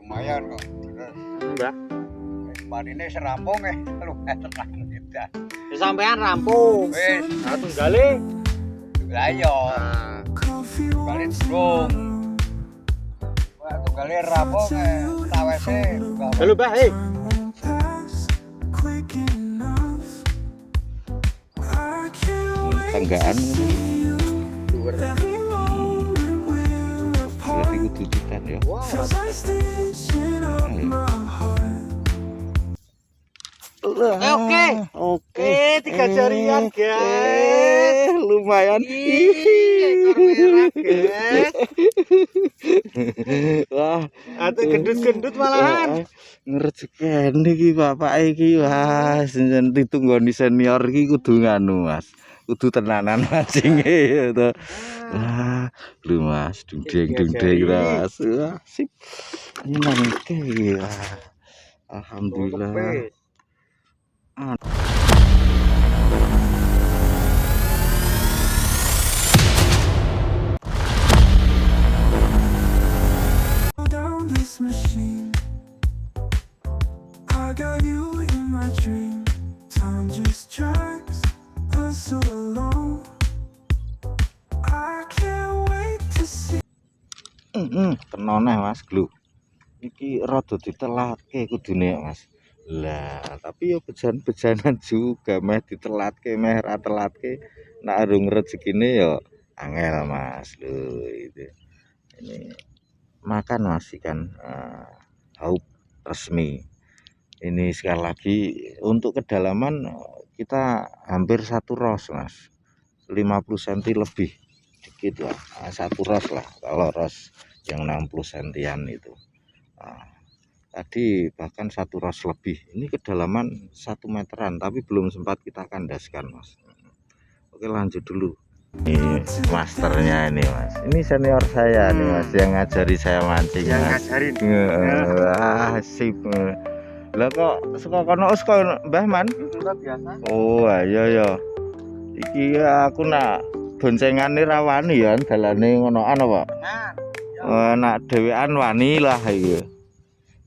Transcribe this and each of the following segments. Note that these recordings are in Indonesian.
lumayan kok. Terus Mbah. Marine serampung lumayan tenang gitu. Sampean rampung. Wis, Nah, tunggale. lah yo. Nah, Tunggale durung. Wah, tunggale rampung sawise halo Mbah, tanggaan Dhuwur. berarti kudu ditan ya. Wah, oke. Oke. 3 jarian, guys. Lumayan. Ekor merah, guys. Wah, Atuh gendut-gendut malahan. ngrejekeni iki bapak iki. Wah, jeneng ditunggoni senior iki kudu nganu, Mas. Kudu tenanan mancinge ya to. Wah, lho Mas, dundeng-dundeng Mas. Wah, sip. Nyenengke iki. Alhamdulillah. Down this machine, I got you in my dream. Time just drags us so along. I can't wait to see. Kenone Mas, Glu. Iki rada ditelatke kudune Mas. Lah, tapi ya bejan-bejanan juga meh ditelatke meh ra telatke nek arung rezekine ya angel Mas. Lho itu. Ini makan Mas ikan haup resmi. Ini sekali lagi untuk kedalaman kita hampir 1 ros Mas. 50 cm lebih dikit lah. 1 ros lah kalau ros yang 60 sentian itu. Tadi bahkan 1 ros lebih. Ini kedalaman 1 meteran tapi belum sempat kita kandaskan Mas. Oke, lanjut dulu. Ini masternya ini Mas. Ini senior saya nih Mas yang ngajari saya mancing. Yang Mas. ngajarin. Wah, sip. Lah kok saka kono saka Mbah Man? Biasa. Oh, iya ya. Iki aku nak boncengane ra wani ya dalane ngonoan apa? Nah, Nak dhewean wani lah iki.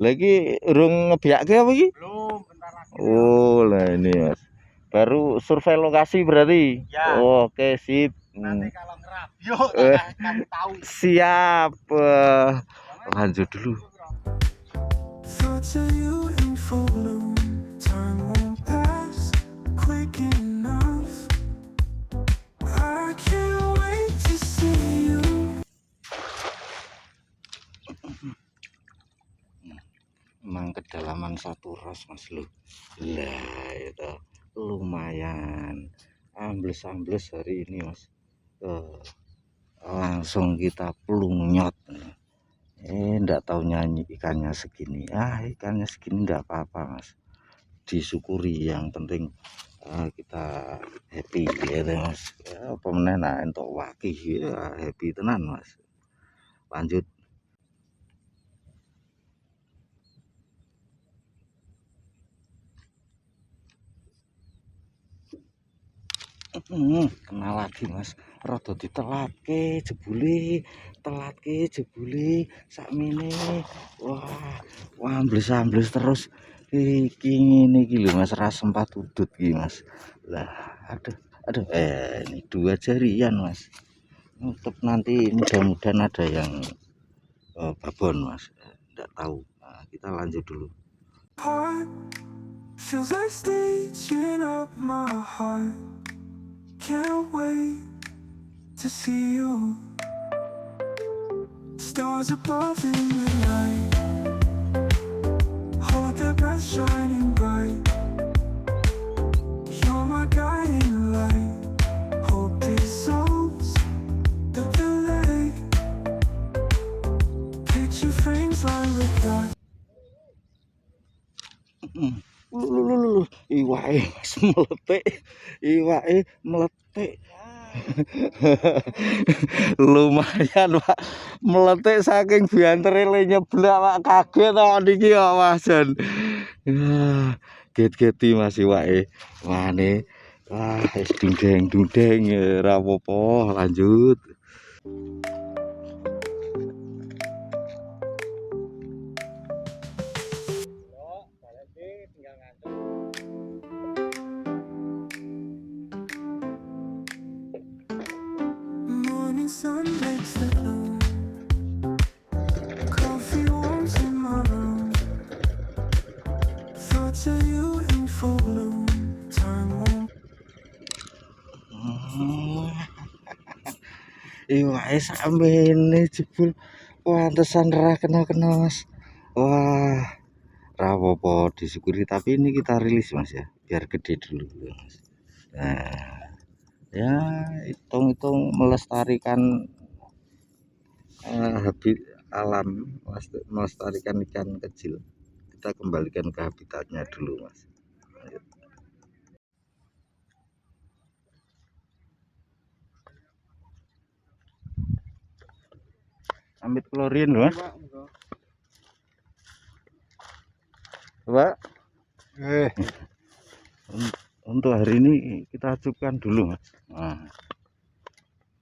Lah iki urung ngebiake apa iki? belum bentar lagi. Oh, lah ini Mas. Baru survei lokasi berarti. Ya. Oh, oke, sip. Nanti kalau ngerabio akan tahu. Siap. Lanjut dulu. Thoughts of you in full bloom. Time won't pass quick enough. I can't wait to see you. Emang kedalaman 1 ros Mas lu. Lah itu lumayan. Ambles-ambles hari ini Mas. Langsung kita plungnyot. Ndak tahu nyanyi ikannya segini. Ikannya segini ndak apa-apa Mas. Disyukuri, yang penting kita happy ya Mas. Apa meneh nak entuk wakih ya happy tenan Mas. Lanjut. Kenal lagi Mas, rada ditelatke jebule, sakmene. Wah, ambles-ambles terus iki ngene iki lho Mas, ra sempat udut iki Mas. Lah, aduh, ini 2 jarian Mas. Untuk nanti mudah-mudahan ada yang babon Mas, enggak tahu. Nah, kita lanjut dulu. Heart feels like staging up my heart. Can't wait to see you. Stars above in the night, hold their breath shining bright. You're my guiding light. Hope dissolves the delay. Picture frames lined with dark. Iwake Mas meletik. Lumayan Pak, meletik saking biantere le nyeblak Pak, kaget kok niki kok Mas Jan. Get-geti Mas iwake. Wane. Wah, wis dundeng-dundeng ora apa-apa, lanjut. Iwake samene jebul pantesan ra kena-kena Mas. Wah, ra apa-apa disyukuri, tapi ini kita rilis Mas ya, biar gede dulu Mas. Nah, ya hitung-hitung melestarikan habitat alam, melestarikan ikan kecil. Kita kembalikan ke habitatnya dulu Mas. Amit klorin loh Mas. Pak, untuk hari ini kita cukupkan dulu Mas. Nah,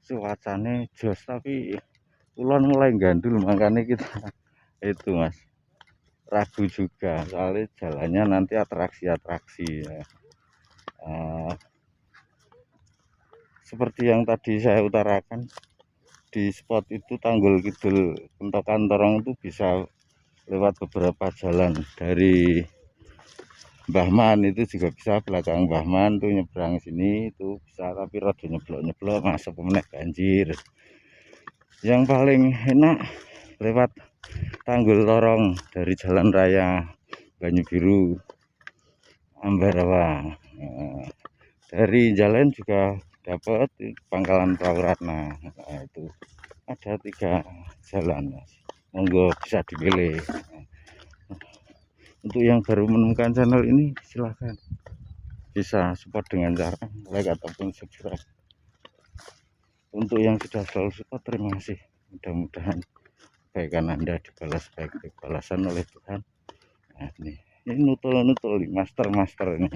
cuacanya jos tapi ulon mulai gandul, makanya kita itu Mas ragu juga soalnya jalannya nanti atraksi-atraksi ya. Seperti yang tadi saya utarakan, di spot itu Tanggul Kidul Pentokan Torong itu bisa lewat beberapa jalan. Dari Bahman itu juga bisa, belakang Bahman tuh nyebrang sini itu bisa, tapi rada nyeblok-nyeblok masuk meneh banjir. Yang paling enak lewat Tanggul Torong dari Jalan Raya Banyu Biru Ambarawa. Dari jalan juga dapat Pangkalan Perahu Ratna. Nah, itu ada 3 jalan Mas. Monggo bisa dipilih. Untuk yang baru menemukan channel ini silahkan bisa support dengan cara like ataupun subscribe. Untuk yang sudah selalu support, terima kasih. Mudah-mudahan kebaikan Anda dibalas baik-baik balasan oleh Tuhan. Nah, ini nutul-nutul master ini.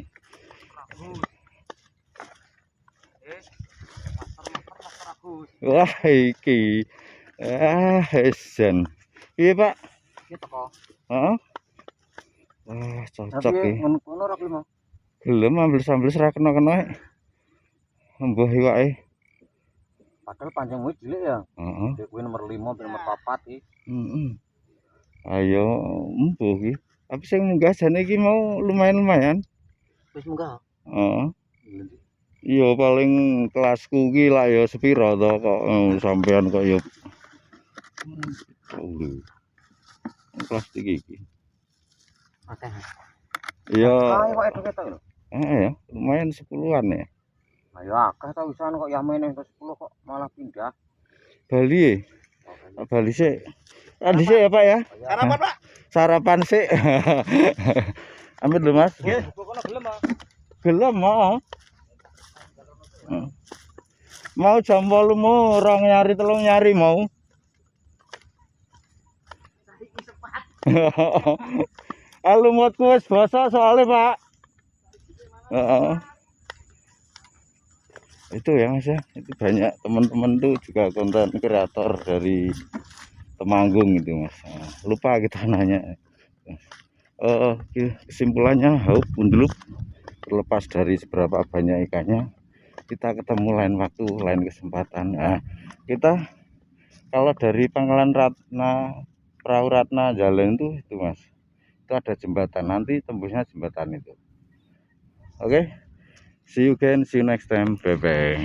Wah iki Hesen. Iya Pak. Heeh. Wah cocok iki. Ngono ra kelima. Gelem ambil-ambil ra kena-kena. Mbah iwake. Padahal panjang kuwi cilik ya. Heeh. Dek kuwi nomor 5 nomor 4 iki. Heeh. Ayo mbuh iki. Tapi sing munggah jane iki mau lumayan-lumayan. Wis munggah. Heeh. Iya paling kelasku ki lah ya sepiro to kok sampean kok ya kelas 3 iki. Akeh. Iya. Kok etok-etok lho. Ya, lumayan 10-an ya. Ayo akeh ta wisan kok yamene 10 kok malah pindah. Bali. Bali sik. Tadi sik ya Pak ya. Sarapan Pak. Sarapan sik. Amit lho Mas. Nggih, kono gelem, Pak. Gelem mau. Mau jam 8 mau 2 nyari 3 nyari mau. Lumutku wis basa soalnya Pak. Itu ya Mas ya. Itu banyak teman-teman tuh juga konten kreator dari Temanggung itu Mas. Lupa kita nanya. Kesimpulannya Haup Undulup, terlepas dari seberapa banyak ikannya, kita ketemu lain waktu, lain kesempatan. Nah, kita kalau dari Pangkalan Ratna, Perahu Ratna jalan itu Mas, itu ada jembatan, nanti tembusnya jembatan itu. Oke, see you again, see you next time, bye bye.